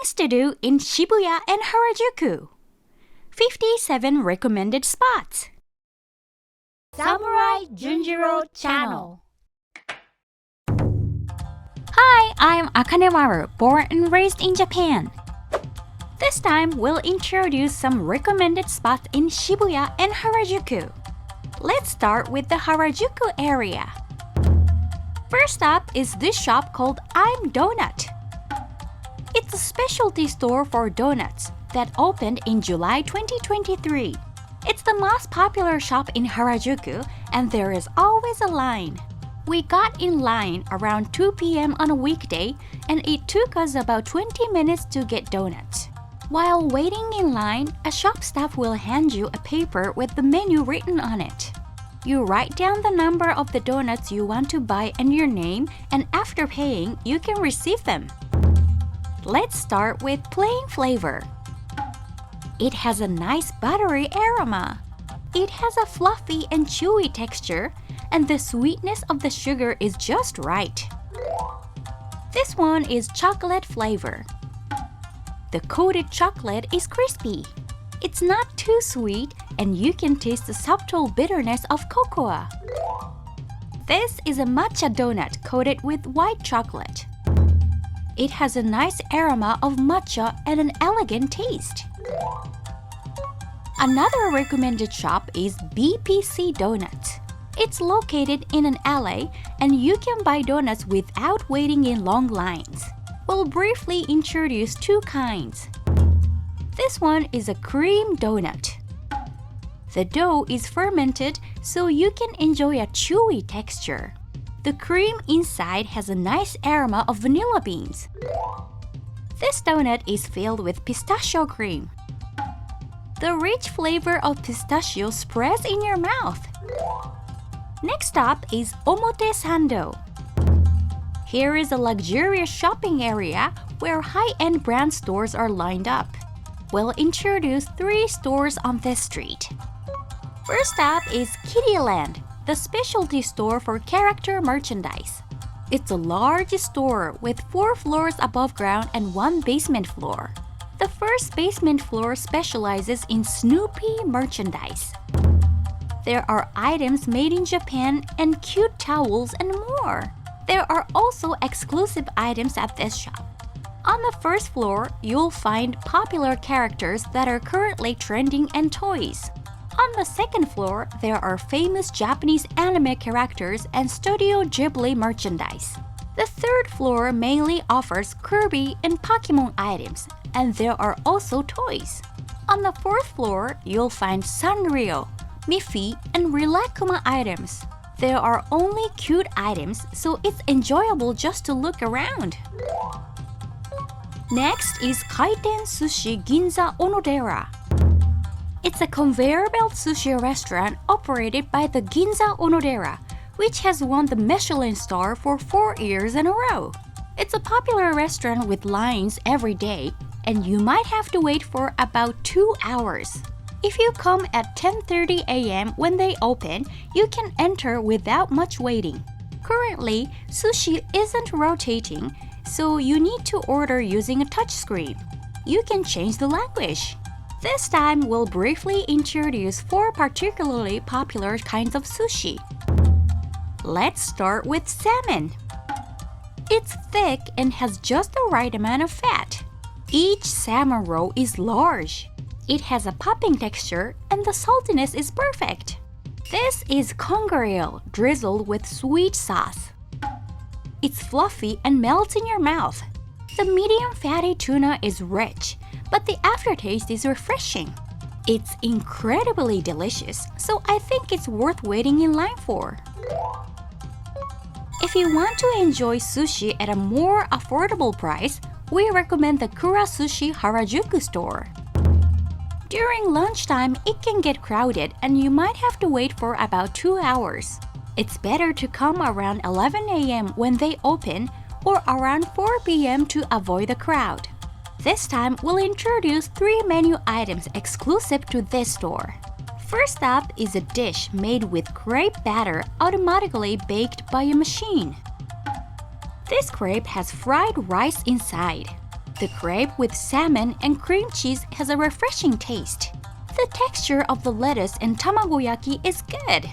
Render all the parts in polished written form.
Things to do in Shibuya and Harajuku. 57 recommended spots. Samurai Junjiro Channel. Hi, I'm Akane, born and raised in Japan. This time, we'll introduce some recommended spots in Shibuya and Harajuku. Let's start with the Harajuku area. First up is this shop called I'm Donut. It's a specialty store for donuts that opened in July 2023. It's the most popular shop in Harajuku and there is always a line. We got in line around 2 p.m. on a weekday and it took us about 20 minutes to get donuts. While waiting in line, a shop staff will hand you a paper with the menu written on it. You write down the number of the donuts you want to buy and your name, and after paying, you can receive them. Let's start with plain flavor. It has a nice buttery aroma. It has a fluffy and chewy texture, and the sweetness of the sugar is just right. This one is chocolate flavor. The coated chocolate is crispy. It's not too sweet, and you can taste the subtle bitterness of cocoa. This is a matcha donut coated with white chocolate. It has a nice aroma of matcha and an elegant taste. Another recommended shop is BPC Donuts. It's located in an alley and you can buy donuts without waiting in long lines. We'll briefly introduce two kinds. This one is a cream donut. The dough is fermented so you can enjoy a chewy texture. The cream inside has a nice aroma of vanilla beans. This donut is filled with pistachio cream. The rich flavor of pistachio spreads in your mouth. Next up is Omotesando. Here is a luxurious shopping area where high-end brand stores are lined up. We'll introduce 3 stores on this street. First up is KIDDY Land, the specialty store for character merchandise. It's a large store with 4 floors above ground and 1 basement floor. The first basement floor specializes in Snoopy merchandise. There are items made in Japan and cute towels and more. There are also exclusive items at this shop. On the first floor, you'll find popular characters that are currently trending and toys. On the second floor, there are famous Japanese anime characters and Studio Ghibli merchandise. The third floor mainly offers Kirby and Pokemon items, and there are also toys. On the fourth floor, you'll find Sanrio, Miffy, and Rilakkuma items. There are only cute items, so it's enjoyable just to look around. Next is Kaiten Sushi Ginza Onodera. It's a conveyor belt sushi restaurant operated by the Ginza Onodera, which has won the Michelin star for 4 years in a row. It's a popular restaurant with lines every day, and you might have to wait for about 2 hours. If you come at 10:30 a.m. when they open, you can enter without much waiting. Currently, sushi isn't rotating, so you need to order using a touchscreen. You can change the language. This time, we'll briefly introduce 4 particularly popular kinds of sushi. Let's start with salmon. It's thick and has just the right amount of fat. Each salmon roll is large. It has a popping texture and the saltiness is perfect. This is congaree drizzled with sweet sauce. It's fluffy and melts in your mouth. The medium fatty tuna is rich, but the aftertaste is refreshing. It's incredibly delicious, so I think it's worth waiting in line for. If you want to enjoy sushi at a more affordable price, we recommend the Kura Sushi Harajuku store. During lunchtime, it can get crowded and you might have to wait for about 2 hours. It's better to come around 11 a.m. when they open or around 4 p.m. to avoid the crowd. This time, we'll introduce 3 menu items exclusive to this store. First up is a dish made with crepe batter automatically baked by a machine. This crepe has fried rice inside. The crepe with salmon and cream cheese has a refreshing taste. The texture of the lettuce and tamagoyaki is good.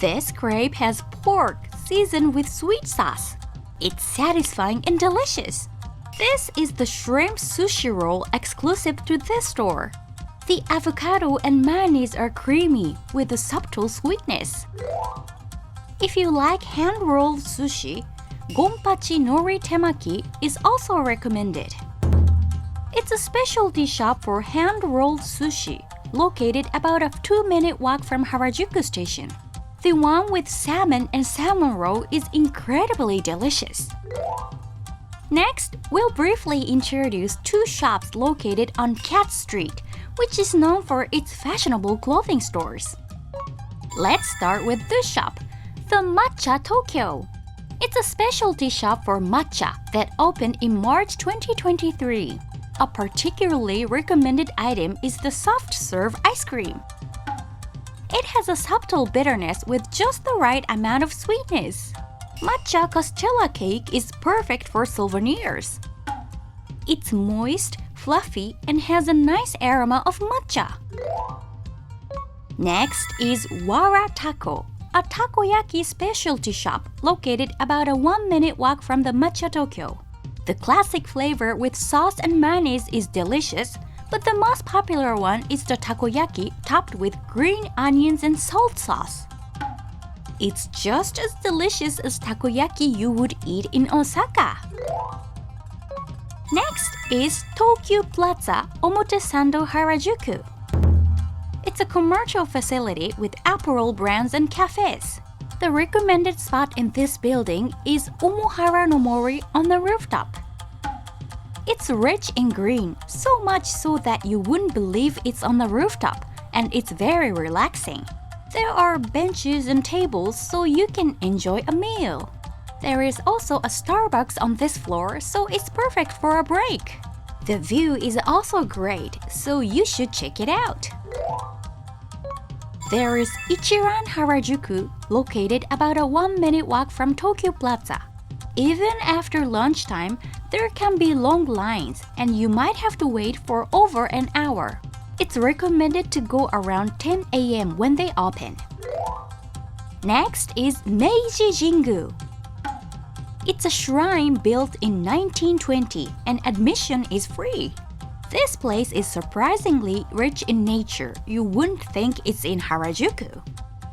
This crepe has pork seasoned with sweet sauce. It's satisfying and delicious. This is the shrimp sushi roll exclusive to this store. The avocado and mayonnaise are creamy with a subtle sweetness. If you like hand-rolled sushi, Gonpachi NORI-TEMAKI is also recommended. It's a specialty shop for hand-rolled sushi, located about a 2-minute walk from Harajuku Station. The one with salmon and salmon roll is incredibly delicious. Next, we'll briefly introduce two shops located on Cat Street, which is known for its fashionable clothing stores. Let's start with this shop, the MATCHA Tokyo. It's a specialty shop for matcha that opened in March 2023. A particularly recommended item is the soft serve ice cream. It has a subtle bitterness with just the right amount of sweetness. Matcha castella cake is perfect for souvenirs. It's moist, fluffy, and has a nice aroma of matcha. Next is Wara Tako, a takoyaki specialty shop located about a 1-minute walk from the Matcha Tokyo. The classic flavor with sauce and mayonnaise is delicious, but the most popular one is the takoyaki topped with green onions and salt sauce. It's just as delicious as takoyaki you would eat in Osaka. Next is Tokyu Plaza, Omotesando, Harajuku. It's a commercial facility with apparel brands and cafes. The recommended spot in this building is Omohara no Mori on the rooftop. It's rich in green, so much so that you wouldn't believe it's on the rooftop, and it's very relaxing. There are benches and tables so you can enjoy a meal. There is also a Starbucks on this floor, so it's perfect for a break. The view is also great, so you should check it out. There is Ichiran Harajuku, located about a 1-minute walk from Tokyu Plaza. Even after lunchtime, there can be long lines, and you might have to wait for over an hour. It's recommended to go around 10 a.m. when they open. Next is Meiji Jingu. It's a shrine built in 1920 and admission is free. This place is surprisingly rich in nature. You wouldn't think it's in Harajuku.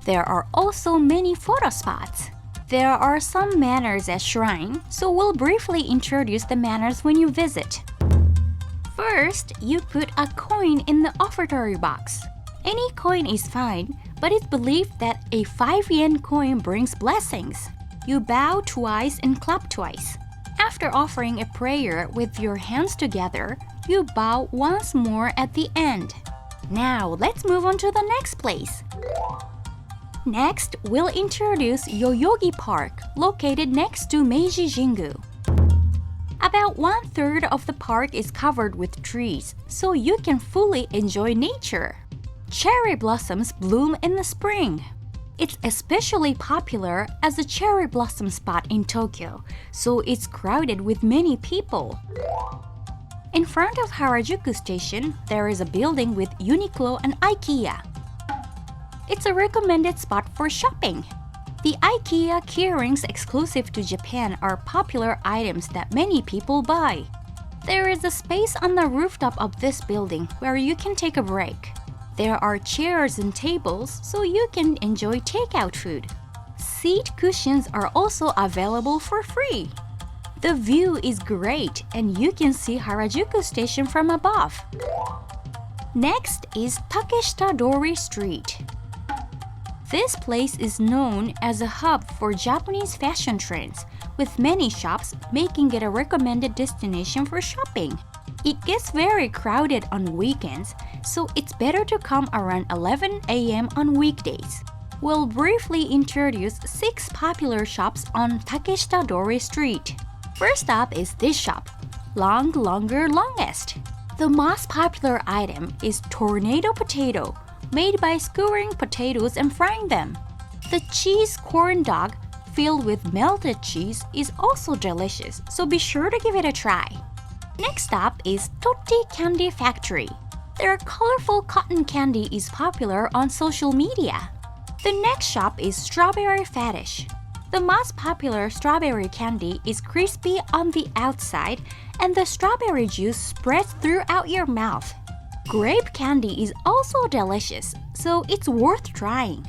There are also many photo spots. There are some manners at shrine, so we'll briefly introduce the manners when you visit. First, you put a coin in the offertory box. Any coin is fine, but it's believed that a 5-yen coin brings blessings. You bow twice and clap twice. After offering a prayer with your hands together, you bow once more at the end. Now, let's move on to the next place. Next, we'll introduce Yoyogi Park, located next to Meiji Jingu. About 1/3 of the park is covered with trees, so you can fully enjoy nature. Cherry blossoms bloom in the spring. It's especially popular as a cherry blossom spot in Tokyo, so it's crowded with many people. In front of Harajuku Station, there is a building with UNIQLO and IKEA. It's a recommended spot for shopping. The IKEA keyrings exclusive to Japan are popular items that many people buy. There is a space on the rooftop of this building where you can take a break. There are chairs and tables so you can enjoy takeout food. Seat cushions are also available for free. The view is great and you can see Harajuku Station from above. Next is Takeshita-Dori Street. This place is known as a hub for Japanese fashion trends, with many shops making it a recommended destination for shopping. It gets very crowded on weekends, so it's better to come around 11 a.m. on weekdays. We'll briefly introduce 6 popular shops on Takeshita-Dori Street. First up is this shop, Long Longer Longest. The most popular item is Tornado Potato, made by skewering potatoes and frying them. The cheese corn dog, filled with melted cheese, is also delicious, so be sure to give it a try. Next stop is TOTTI Candy Factory. Their colorful cotton candy is popular on social media. The next shop is Strawberry Fetish. The most popular strawberry candy is crispy on the outside and the strawberry juice spreads throughout your mouth. Grape candy is also delicious, so it's worth trying.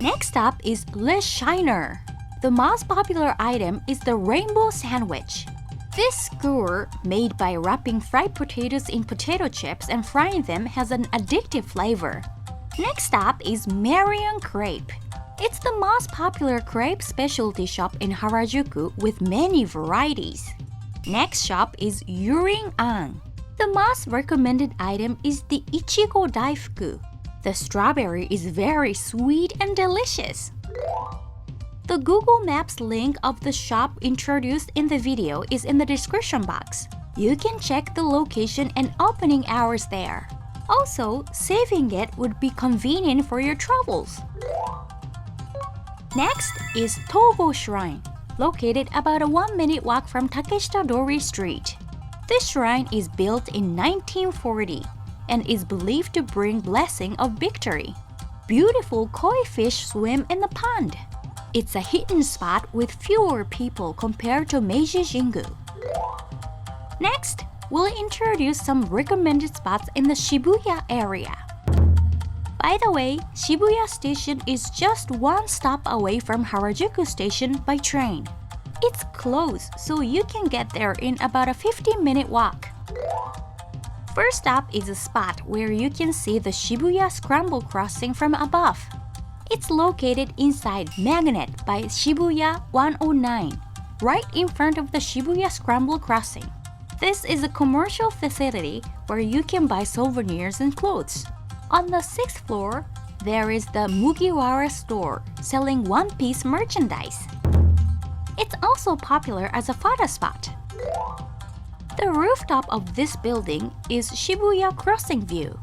Next up is Le Shiner. The most popular item is the rainbow sandwich. This skewer, made by wrapping fried potatoes in potato chips and frying them, has an addictive flavor. Next up is Marion Crepe. It's the most popular crepe specialty shop in Harajuku with many varieties. Next shop is Yurin-an. The most recommended item is the Ichigo Daifuku. The strawberry is very sweet and delicious. The Google Maps link of the shop introduced in the video is in the description box. You can check the location and opening hours there. Also, saving it would be convenient for your travels. Next is Togo Shrine, located about a 1-minute walk from Takeshita-Dori Street. This shrine is built in 1940 and is believed to bring blessing of victory. Beautiful koi fish swim in the pond. It's a hidden spot with fewer people compared to Meiji Jingu. Next, we'll introduce some recommended spots in the Shibuya area. By the way, Shibuya Station is just one stop away from Harajuku Station by train. It's close, so you can get there in about a 15-minute walk. First stop is a spot where you can see the Shibuya Scramble crossing from above. It's located inside Magnet by Shibuya 109, right in front of the Shibuya Scramble crossing. This is a commercial facility where you can buy souvenirs and clothes. On the 6th floor, there is the Mugiwara Store selling one-piece merchandise. It's also popular as a photo spot. The rooftop of this building is Shibuya Crossing View.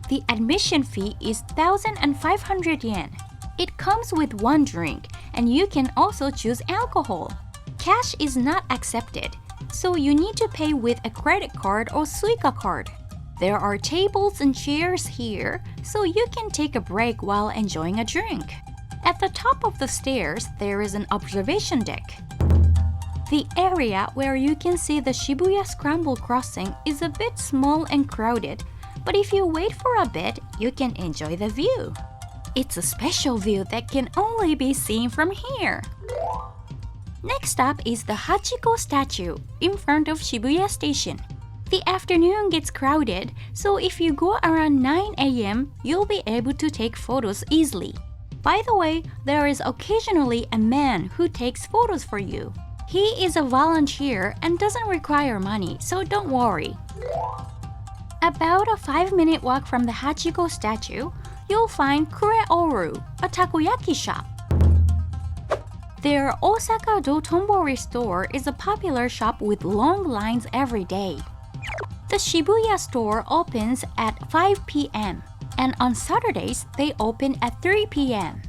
The admission fee is 1,500 yen. It comes with one drink, and you can also choose alcohol. Cash is not accepted, so you need to pay with a credit card or Suica card. There are tables and chairs here, so you can take a break while enjoying a drink. At the top of the stairs, there is an observation deck. The area where you can see the Shibuya Scramble crossing is a bit small and crowded, but if you wait for a bit, you can enjoy the view. It's a special view that can only be seen from here. Next up is the Hachiko Statue in front of Shibuya Station. The afternoon gets crowded, so if you go around 9 a.m., you'll be able to take photos easily. By the way, there is occasionally a man who takes photos for you. He is a volunteer and doesn't require money, so don't worry. About a 5-minute walk from the Hachiko statue, you'll find CREO-RU, a takoyaki shop. Their Osaka Dotonbori store is a popular shop with long lines every day. The Shibuya store opens at 5 p.m. and on Saturdays they open at 3 p.m.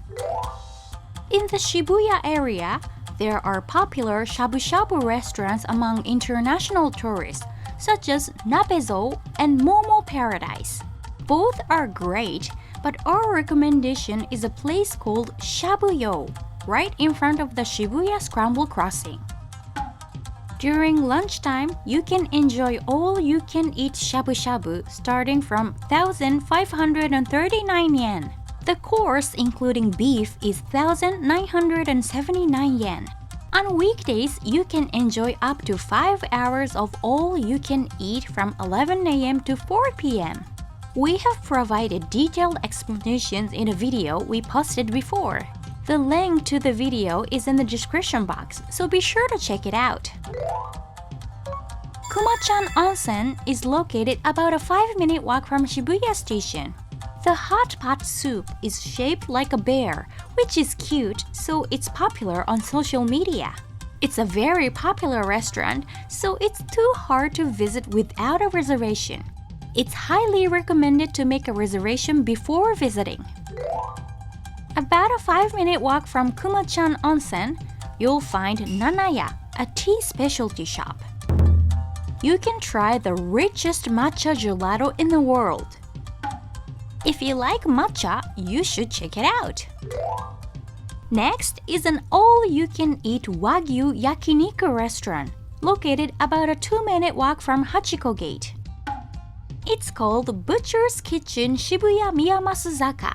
In the Shibuya area, there are popular Shabu-Shabu restaurants among international tourists, such as Nabezo and Momo Paradise. Both are great, but our recommendation is a place called Shabu-yo, right in front of the Shibuya Scramble crossing. During lunchtime, you can enjoy all-you-can-eat shabu-shabu starting from 1,539 yen. The course, including beef, is 1,979 yen. On weekdays, you can enjoy up to 5 hours of all-you-can-eat from 11 a.m. to 4 p.m. We have provided detailed explanations in a video we posted before. The link to the video is in the description box, so be sure to check it out. Kuma-chan Onsen is located about a 5-minute walk from Shibuya Station. The hot pot soup is shaped like a bear, which is cute, so it's popular on social media. It's a very popular restaurant, so it's too hard to visit without a reservation. It's highly recommended to make a reservation before visiting. About a 5-minute walk from Kuma-chan Onsen, you'll find Nanaya, a tea specialty shop. you can try the richest matcha gelato in the world. If you like matcha, you should check it out. Next is an all-you-can-eat Wagyu Yakiniku restaurant, located about a 2-minute walk from Hachiko Gate. It's called Butcher's Kitchen Shibuya Miyamasuzaka.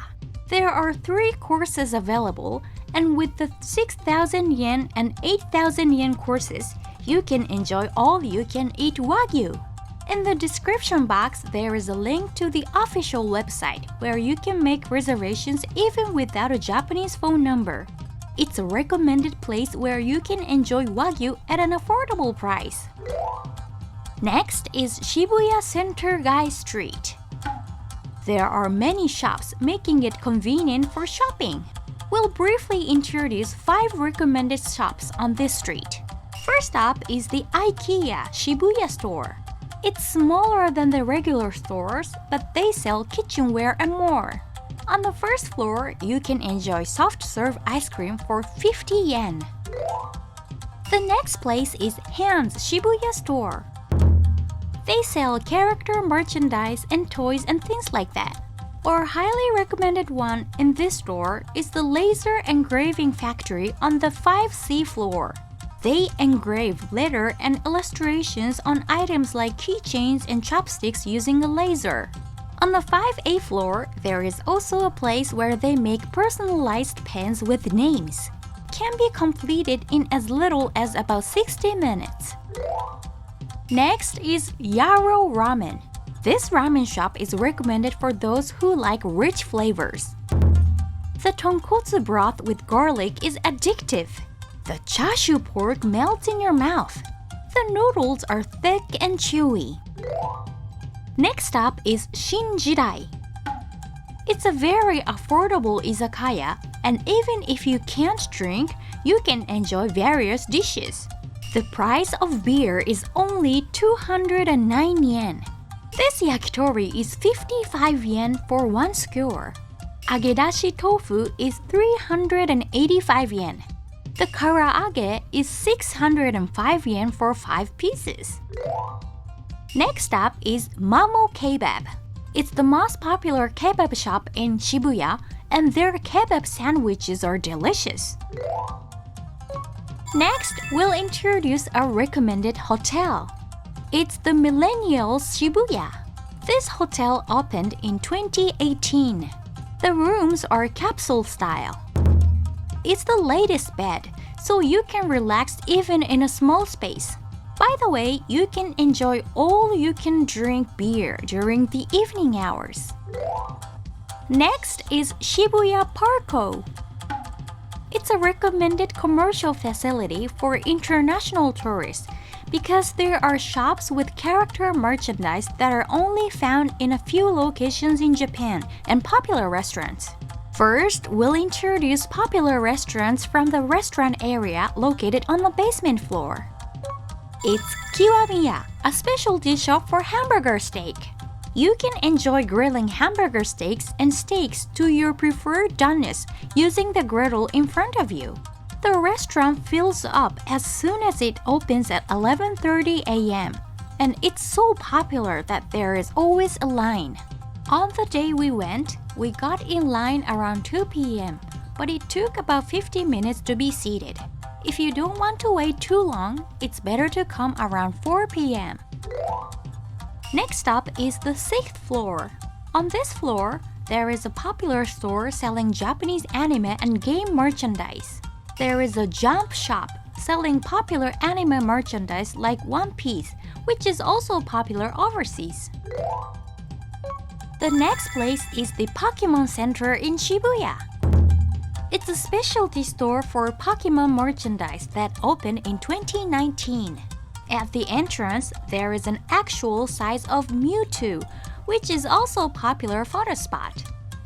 There are 3 courses available, and with the 6,000 yen and 8,000 yen courses, you can enjoy all-you-can-eat Wagyu. In the description box, there is a link to the official website where you can make reservations even without a Japanese phone number. It's a recommended place where you can enjoy Wagyu at an affordable price. Next is Shibuya Center Gai Street. There are many shops, making it convenient for shopping. We'll briefly introduce 5 recommended shops on this street. First up is the IKEA Shibuya Store. It's smaller than the regular stores, but they sell kitchenware and more. On the first floor, you can enjoy soft-serve ice cream for 50 yen. The next place is Hands Shibuya Store. They sell character merchandise and toys and things like that. Our highly recommended one in this store is the Laser Engraving Factory on the 5C floor. They engrave letter and illustrations on items like keychains and chopsticks using a laser. On the 5A floor, there is also a place where they make personalized pens with names. Can be completed in as little as about 60 minutes. Next is Yaro Ramen. This ramen shop is recommended for those who like rich flavors. The tonkotsu broth with garlic is addictive. The chashu pork melts in your mouth. The noodles are thick and chewy. Next up is Shinjirai. It's a very affordable izakaya, and even if you can't drink, you can enjoy various dishes. The price of beer is only 209 yen. This yakitori is 55 yen for 1 skewer. Agedashi tofu is 385 yen. The karaage is 605 yen for 5 pieces. Next up is Mamo Kebab. It's the most popular kebab shop in Shibuya, and their kebab sandwiches are delicious. Next, we'll introduce a recommended hotel. It's the Millennials Shibuya. This hotel opened in 2018. The rooms are capsule style. It's the latest bed, so you can relax even in a small space. By the way, you can enjoy all-you-can-drink beer during the evening hours. Next is Shibuya Parko. It's a recommended commercial facility for international tourists because there are shops with character merchandise that are only found in a few locations in Japan and popular restaurants. First, we'll introduce popular restaurants from the restaurant area located on the basement floor. It's Kiwamiya, a specialty shop for hamburger steak. You can enjoy grilling hamburger steaks and steaks to your preferred doneness using the griddle in front of you. The restaurant fills up as soon as it opens at 11:30 a.m. and it's so popular that there is always a line. On the day we went, we got in line around 2 p.m., but it took about 50 minutes to be seated. If you don't want to wait too long, it's better to come around 4 p.m. Next up is the 6th floor. On this floor, there is a popular store selling Japanese anime and game merchandise. There is a Jump shop selling popular anime merchandise like One Piece, which is also popular overseas. The next place is the Pokemon Center in Shibuya. It's a specialty store for Pokemon merchandise that opened in 2019. At the entrance, there is an actual size of Mewtwo, which is also a popular photo spot.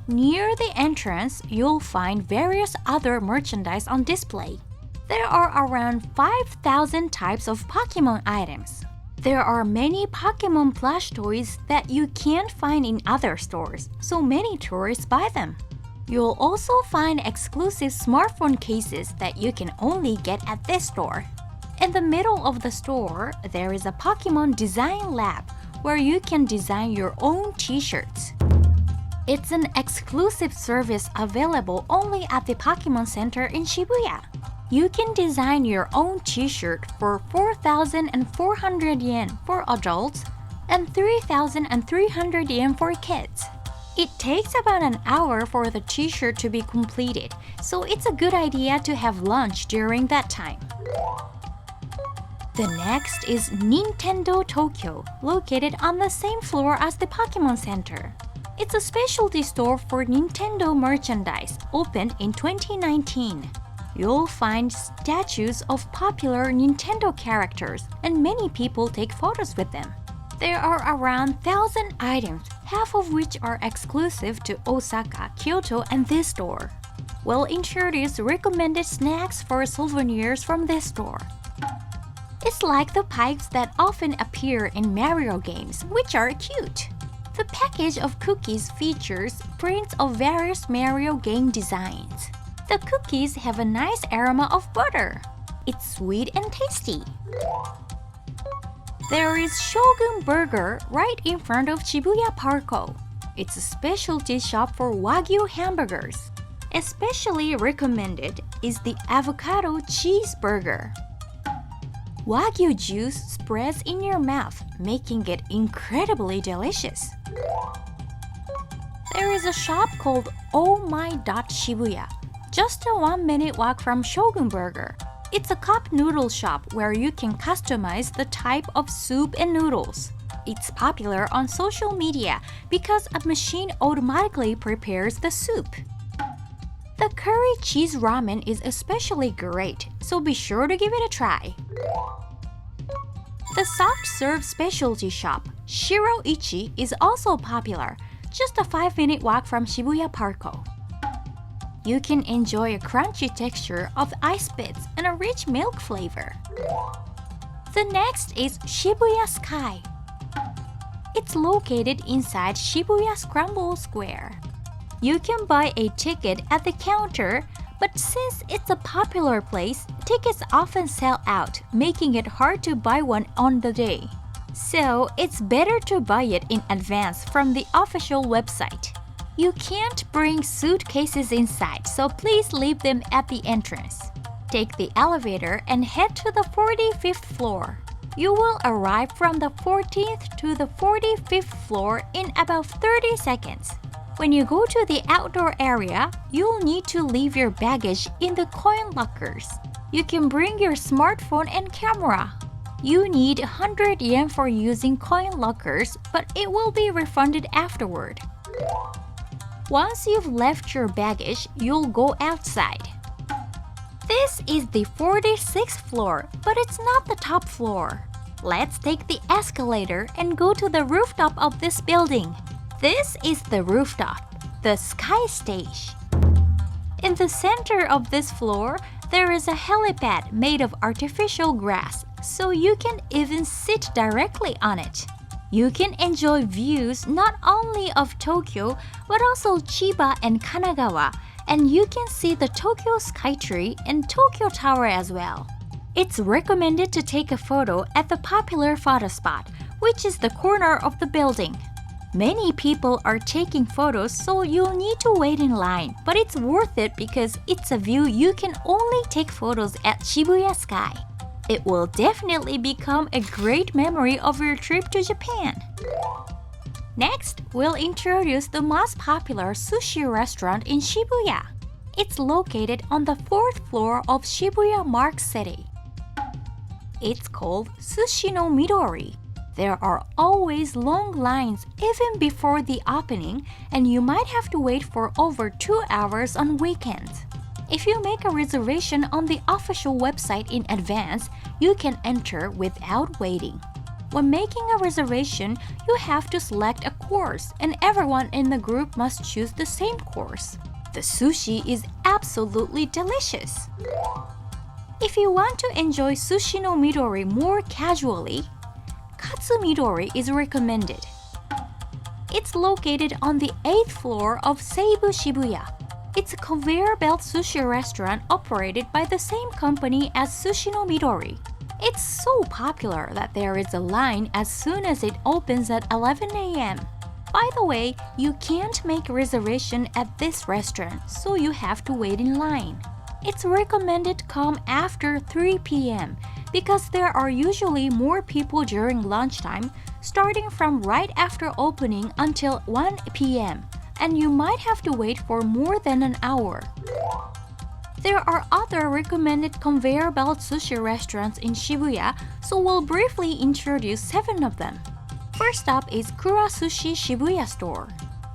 Near the entrance, you'll find various other merchandise on display. There are around 5,000 types of Pokemon items. There are many Pokemon plush toys that you can't find in other stores, so many tourists buy them. You'll also find exclusive smartphone cases that you can only get at this store. In the middle of the store, there is a Pokemon design lab where you can design your own t-shirts. It's an exclusive service available only at the Pokemon Center in Shibuya. You can design your own t-shirt for 4,400 yen for adults and 3,300 yen for kids. It takes about an hour for the t-shirt to be completed, so it's a good idea to have lunch during that time. The next is Nintendo Tokyo, located on the same floor as the Pokemon Center. It's a specialty store for Nintendo merchandise, opened in 2019. You'll find statues of popular Nintendo characters, and many people take photos with them. There are around 1,000 items, half of which are exclusive to Osaka, Kyoto, and this store. We'll introduce recommended snacks for souvenirs from this store. It's like the pipes that often appear in Mario games, which are cute. The package of cookies features prints of various Mario game designs. The cookies have a nice aroma of butter. It's sweet and tasty. There is Shogun Burger right in front of Shibuya Park. It's a specialty shop for Wagyu hamburgers. Especially recommended is the avocado cheeseburger. Wagyu juice spreads in your mouth, making it incredibly delicious. There is a shop called Oh My Shibuya, just a 1-minute walk from Shogun Burger. It's a cup noodle shop where you can customize the type of soup and noodles. It's popular on social media because a machine automatically prepares the soup. The curry cheese ramen is especially great, so be sure to give it a try. The soft serve specialty shop, Shiro-ichi, is also popular, just a 5-minute walk from Shibuya Park. You can enjoy a crunchy texture of ice bits and a rich milk flavor. The next is Shibuya Sky. It's located inside Shibuya Scramble Square. You can buy a ticket at the counter, but since it's a popular place, tickets often sell out, making it hard to buy one on the day. So it's better to buy it in advance from the official website. You can't bring suitcases inside, so please leave them at the entrance. Take the elevator and head to the 45th floor. You will arrive from the 14th to the 45th floor in about 30 seconds. When you go to the outdoor area, you'll need to leave your baggage in the coin lockers. You can bring your smartphone and camera. You need 100 yen for using coin lockers, but it will be refunded afterward. Once you've left your baggage, you'll go outside. This is the 46th floor, but it's not the top floor. Let's take the escalator and go to the rooftop of this building. This is the rooftop, the sky stage. In the center of this floor, there is a helipad made of artificial grass, so you can even sit directly on it. You can enjoy views not only of Tokyo, but also Chiba and Kanagawa, and you can see the Tokyo Skytree and Tokyo Tower as well. It's recommended to take a photo at the popular photo spot, which is the corner of the building. Many people are taking photos, so you'll need to wait in line, but it's worth it because it's a view you can only take photos at Shibuya Sky. It will definitely become a great memory of your trip to Japan. Next, we'll introduce the most popular sushi restaurant in Shibuya. It's located on the 4th floor of Shibuya Mark City. It's called Sushi no Midori. There are always long lines even before the opening, and you might have to wait for over 2 hours on weekends. If you make a reservation on the official website in advance, you can enter without waiting. When making a reservation, you have to select a course, and everyone in the group must choose the same course. The sushi is absolutely delicious. If you want to enjoy Sushi no Midori more casually, Katsu Midori is recommended. It's located on the 8th floor of Seibu Shibuya. It's a conveyor belt sushi restaurant operated by the same company as Sushi no Midori. It's so popular that there is a line as soon as it opens at 11 a.m. By the way, you can't make a reservation at this restaurant, so you have to wait in line. It's recommended to come after 3 p.m. because there are usually more people during lunchtime, starting from right after opening until 1 p.m. and you might have to wait for more than an hour. There are other recommended conveyor belt sushi restaurants in Shibuya, so we'll briefly introduce 7 of them. First up is Kura Sushi Shibuya Store.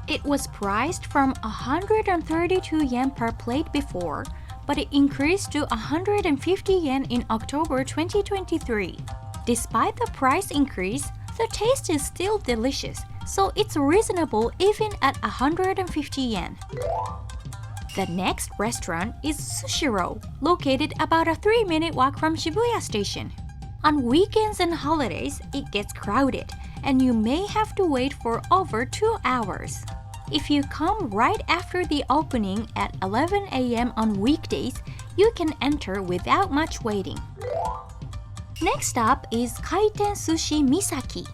It was priced from 132 yen per plate before, but it increased to 150 yen in October 2023. Despite the price increase, the taste is still delicious, so it's reasonable even at 150 yen. The next restaurant is Sushi-ro, located about a 3-minute walk from Shibuya Station. On weekends and holidays, it gets crowded, and you may have to wait for over 2 hours. If you come right after the opening at 11 a.m. on weekdays, you can enter without much waiting. Next up is Kaiten Sushi Misaki.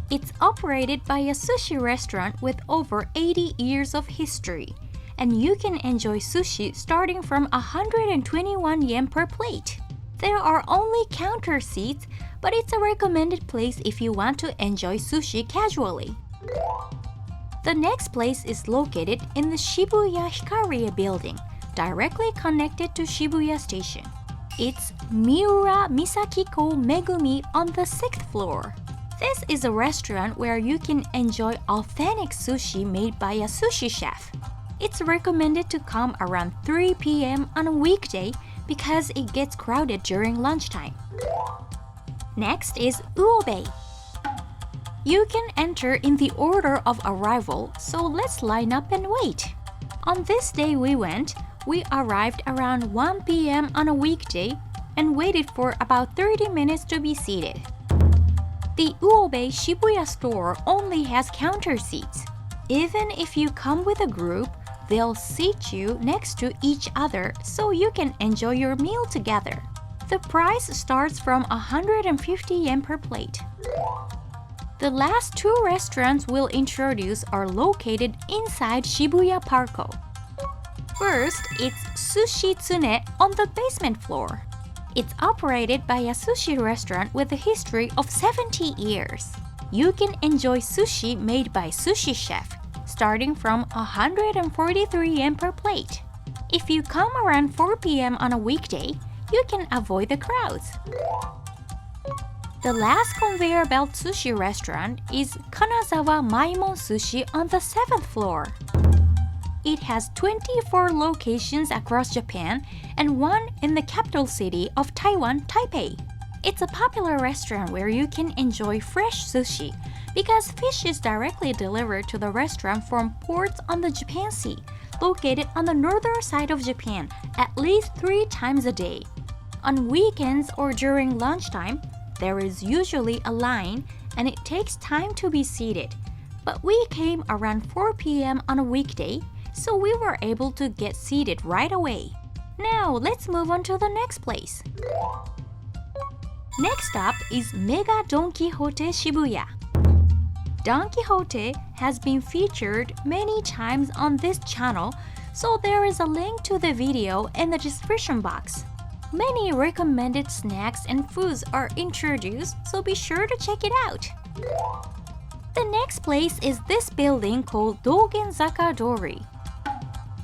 It's operated by a sushi restaurant with over 80 years of history, and you can enjoy sushi starting from 121 yen per plate. There are only counter seats, but it's a recommended place if you want to enjoy sushi casually. The next place is located in the Shibuya Area building, directly connected to Shibuya Station. It's Miura Misakiko Megumi on the 6th floor. This is a restaurant where you can enjoy authentic sushi made by a sushi chef. It's recommended to come around 3 p.m. on a weekday because it gets crowded during lunchtime. Next is Uobe. You can enter in the order of arrival, so let's line up and wait. On this day we arrived around 1 p.m. on a weekday and waited for about 30 minutes to be seated. The Uobe Shibuya store only has counter seats. Even if you come with a group, they'll seat you next to each other so you can enjoy your meal together. The price starts from 150 yen per plate. The last 2 restaurants we'll introduce are located inside Shibuya Park. First, it's Sushi Tsune on the basement floor. It's operated by a sushi restaurant with a history of 70 years. You can enjoy sushi made by sushi chef, starting from 143 yen per plate. If you come around 4 p.m. on a weekday, you can avoid the crowds. The last conveyor belt sushi restaurant is Kanazawa Maimon Sushi on the 7th floor. It has 24 locations across Japan and 1 in the capital city of Taiwan, Taipei. It's a popular restaurant where you can enjoy fresh sushi because fish is directly delivered to the restaurant from ports on the Japan Sea, located on the northern side of Japan at least 3 times a day. On weekends or during lunchtime, there is usually a line and it takes time to be seated. But we came around 4 p.m. on a weekday, so we were able to get seated right away. Now let's move on to the next place. Next up is Mega Don Quijote Shibuya. Don Quijote has been featured many times on this channel, so there is a link to the video in the description box. Many recommended snacks and foods are introduced, so be sure to check it out. The next place is this building called Dogenzaka Dori.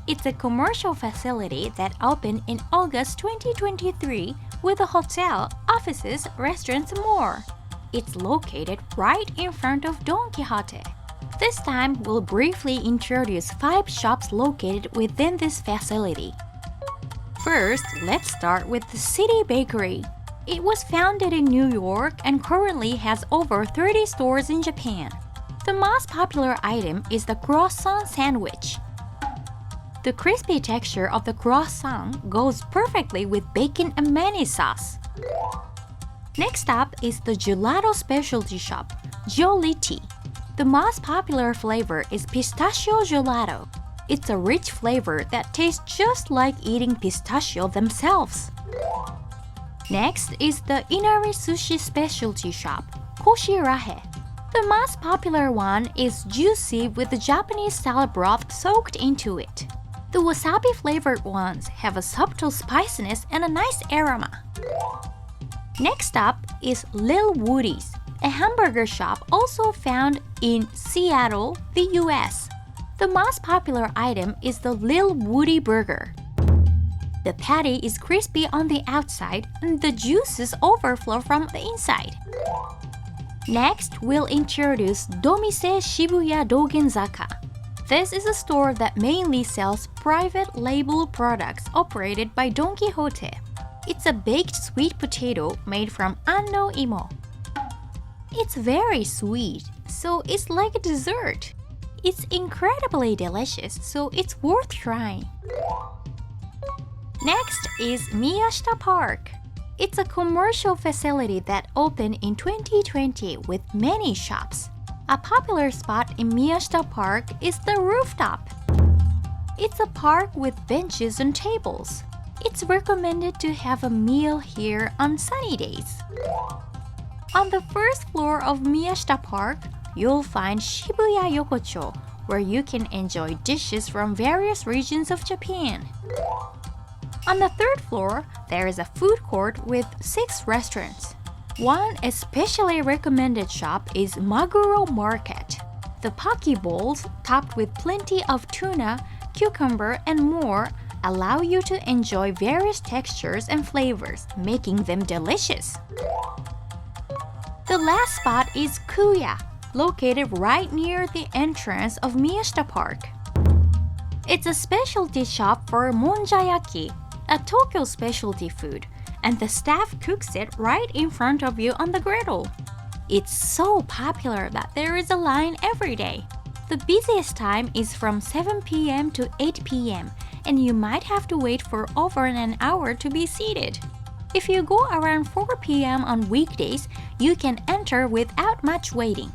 It's a commercial facility that opened in August 2023 with a hotel, offices, restaurants, and more. It's located right in front of Don Quijote. This time, we'll briefly introduce 5 shops located within this facility. First, let's start with the City Bakery. It was founded in New York and currently has over 30 stores in Japan. The most popular item is the croissant sandwich. The crispy texture of the croissant goes perfectly with bacon and mayonnaise sauce. Next up is the gelato specialty shop, Giolitti. The most popular flavor is pistachio gelato. It's a rich flavor that tastes just like eating pistachio themselves. Next is the Inari sushi specialty shop, Koshirahe. The most popular one is juicy with the Japanese-style broth soaked into it. The wasabi-flavored ones have a subtle spiciness and a nice aroma. Next up is Lil Woody's, a hamburger shop also found in Seattle, the US. The most popular item is the Lil Woody Burger. The patty is crispy on the outside and the juices overflow from the inside. Next, we'll introduce Domise Shibuya Dogenzaka. This is a store that mainly sells private label products operated by Don Quixote. It's a baked sweet potato made from anno imo. It's very sweet, so it's like a dessert. It's incredibly delicious, so it's worth trying. Next is Miyashita Park. It's a commercial facility that opened in 2020 with many shops. A popular spot in Miyashita Park is the rooftop. It's a park with benches and tables. It's recommended to have a meal here on sunny days. On the first floor of Miyashita Park, you'll find Shibuya Yokocho, where you can enjoy dishes from various regions of Japan. On the third floor, there is a food court with 6 restaurants. One especially recommended shop is Maguro Market. The poke bowls, topped with plenty of tuna, cucumber, and more, allow you to enjoy various textures and flavors, making them delicious. The last spot is Kuya, located right near the entrance of Miyashita Park. It's a specialty shop for monjayaki, a Tokyo specialty food, and the staff cooks it right in front of you on the griddle. It's so popular that there is a line every day. The busiest time is from 7 p.m. to 8 p.m., and you might have to wait for over an hour to be seated. If you go around 4 p.m. on weekdays, you can enter without much waiting.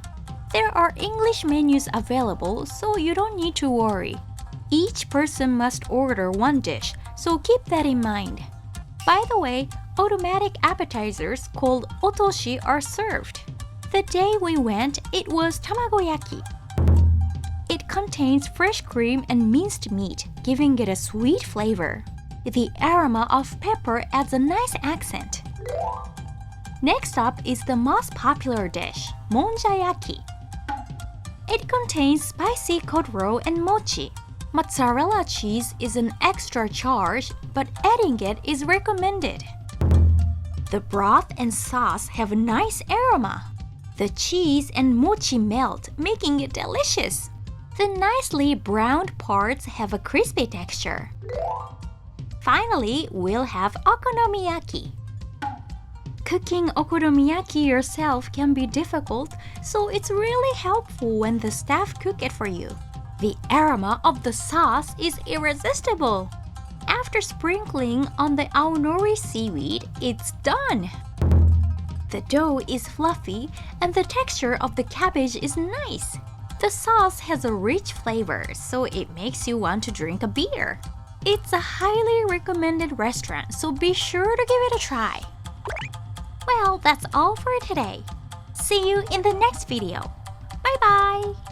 There are English menus available, so you don't need to worry. Each person must order one dish, so keep that in mind. By the way, automatic appetizers called otoshi are served. The day we went, it was tamagoyaki. It contains fresh cream and minced meat, giving it a sweet flavor. The aroma of pepper adds a nice accent. Next up is the most popular dish, monjayaki. It contains spicy kotro and mochi. Mozzarella cheese is an extra charge, but adding it is recommended. The broth and sauce have a nice aroma. The cheese and mochi melt, making it delicious. The nicely browned parts have a crispy texture. Finally, we'll have okonomiyaki. Cooking okonomiyaki yourself can be difficult, so it's really helpful when the staff cook it for you. The aroma of the sauce is irresistible. After sprinkling on the aonori seaweed, it's done. The dough is fluffy and the texture of the cabbage is nice. The sauce has a rich flavor, so it makes you want to drink a beer. It's a highly recommended restaurant, so be sure to give it a try. Well, that's all for today. See you in the next video. Bye bye!